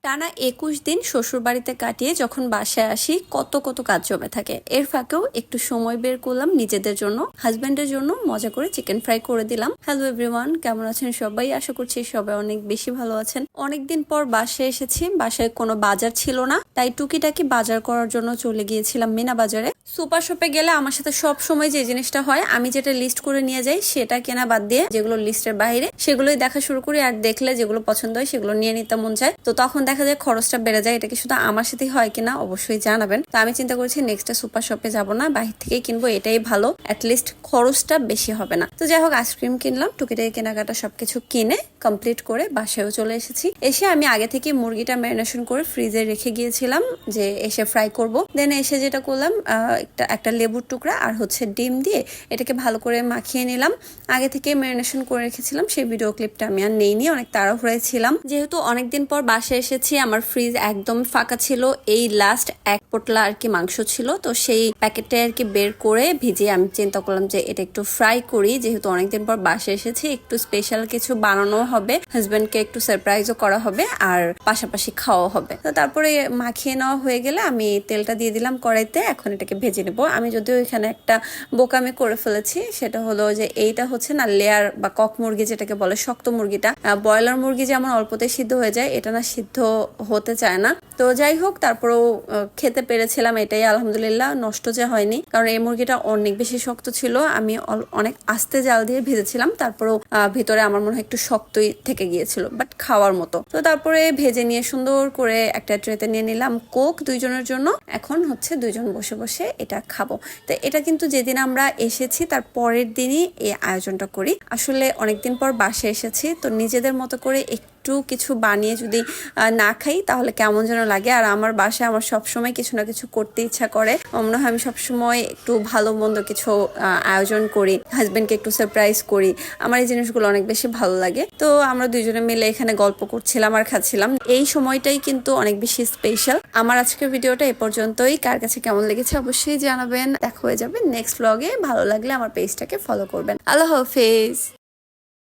টানা 21 দিন শ্বশুর বাড়িতে কাটিয়ে যখন বাসায় আসি কত কত কাজ জমে থাকে। এর ফাঁকেও একটু সময় বের করলাম নিজেদের জন্য, হাজবেন্ডের জন্য মজা করে চিকেন ফ্রাই করে দিলাম। হ্যালো এভরিওয়ান, কেমন আছেন সবাই? আশা করছি সবাই অনেক বেশি ভালো আছেন। অনেকদিন পর বাসায় এসেছি, বাসায় কোনো বাজার ছিল না, তাই টুকিটাকি বাজার করার জন্য চলে গিয়েছিলাম মিনা বাজারে। সুপার শপে গেলে আমার সাথে সব সময় যে জিনিসটা হয়, আমি যেটা লিস্ট করে নিয়ে যাই সেটা কেনা বাদ দিয়ে যেগুলো লিস্টের বাইরে সেগুলোই দেখা শুরু করি, আর দেখলে যেগুলো পছন্দ হয় সেগুলো নিয়ে নিতে মন চায়। তো তখন দেখা যায় খরচটা বেড়ে যায়। এটা কি শুধু আমার সাথেই হয় কিনা অবশ্যই জানাবেন। তো আমি চিন্তা করছি নেক্সট সুপার শপে যাব না, বাহির থেকেই কিনবো, এটাই ভালো, অ্যাটলিস্ট খরচটা বেশি হবে না। তো যাই হোক, আইসক্রিম কিনলাম, টুকিটাকি কেনাকাটা সবকিছু কিনে কমপ্লিট করে বাসায়ও চলে এসেছি। এসে আমি আগে থেকে মুরগিটা ম্যারিনেশন করে ফ্রিজে রেখে গিয়েছিলাম যে এসে ফ্রাই করব। দেন এসে যেটা করলাম, একটা লেবুর টুকরা আর হচ্ছে ডিম দিয়ে এটাকে ভালো করে মাখিয়ে নিলাম। আগে থেকে ম্যারিনেশন করে রেখেছিলাম, সেই ভিডিও ক্লিপটা আমি আর নেইনি, অনেক তাড়াহুড়ায় ছিলাম। যেহেতু অনেকদিন পর বাসায় এসেছি, আমার ফ্রিজ একদম ফাঁকা ছিল। এই লাস্ট এক পোটলা আর কি মাংস ছিল, তো সেই প্যাকেটটা আর কি বের করে ভিজিয়ে আমি চিন্তা করলাম যে এটা একটু ফ্রাই করি। যেহেতু অনেকদিন পর বাসায় এসেছি, একটু স্পেশাল কিছু বানানো হবে, হাজবেন্ডকে একটু সারপ্রাইজও করা হবে আর পাশাপাশি খাওয়া হবে। তো তারপরে মাখিয়ে নেওয়া হয়ে গেলে আমি তেলটা দিয়ে দিলাম কড়াইতে। এখন এটাকে ভেজে নেবো। আমি যদিও এখানে একটা বোকামি করে ফেলেছি, সেটা হলো যে এইটা হচ্ছে না লেয়ার বা কক মুরগি যেটাকে বলে, শক্ত মুরগিটা। ব্রয়লার মুরগি যেমন অল্পতে সিদ্ধ হয়ে যায়, এটা না সিদ্ধ হতে চায় না। তো যাই হোক, তারপরেও খেতে পেরেছিলাম, এটাই আলহামদুলিল্লাহ। নষ্ট যে হয়নি, কারণ এই মুরগিটা অনেক বেশি শক্ত ছিল। আমি অনেক আস্তে জাল দিয়ে ভেজেছিলাম, তারপরেও ভিতরে আমার মনে হয় একটু শক্তই থেকে গিয়েছিল, বাট খাওয়ার মতো। তো তারপরে ভেজে নিয়ে সুন্দর করে একটা ট্রেতে নিয়ে নিলাম কোক দুইজনের জন্য। এখন হচ্ছে দুইজন বসে বসে এটা খাবো। তো এটা কিন্তু যেদিন আমরা এসেছি তার পরের দিনই এই আয়োজনটা করি। আসলে অনেকদিন পর বাসায় এসেছি, তো নিজেদের মতো করে একটু কিছু বানিয়ে যদি না খাই তাহলে কেমন যেন লাগে। আর আমার বাসায় আমার সবসময় কিছু না কিছু করতে ইচ্ছা করে, মনে হয় আমি সবসময় একটু ভালো মন্দ কিছু আয়োজন করি, হাজবেন্ডকে একটু সারপ্রাইজ করি। আমার এই জিনিসগুলো অনেক বেশি ভালো লাগে। তো আমরা দুজনে মিলে এখানে গল্প করছিলাম আর খাচ্ছিলাম। এই সময়টাই কিন্তু অনেক বেশি স্পেশাল। আমার আজকের ভিডিওটা এ পর্যন্তই। কার কাছে কেমন লেগেছে অবশ্যই জানাবেন। দেখা হয়ে যাবে নেক্সট ব্লগে। ভালো লাগলে আমার পেজটাকে ফলো করবেন। আল্লাহ হাফেজ।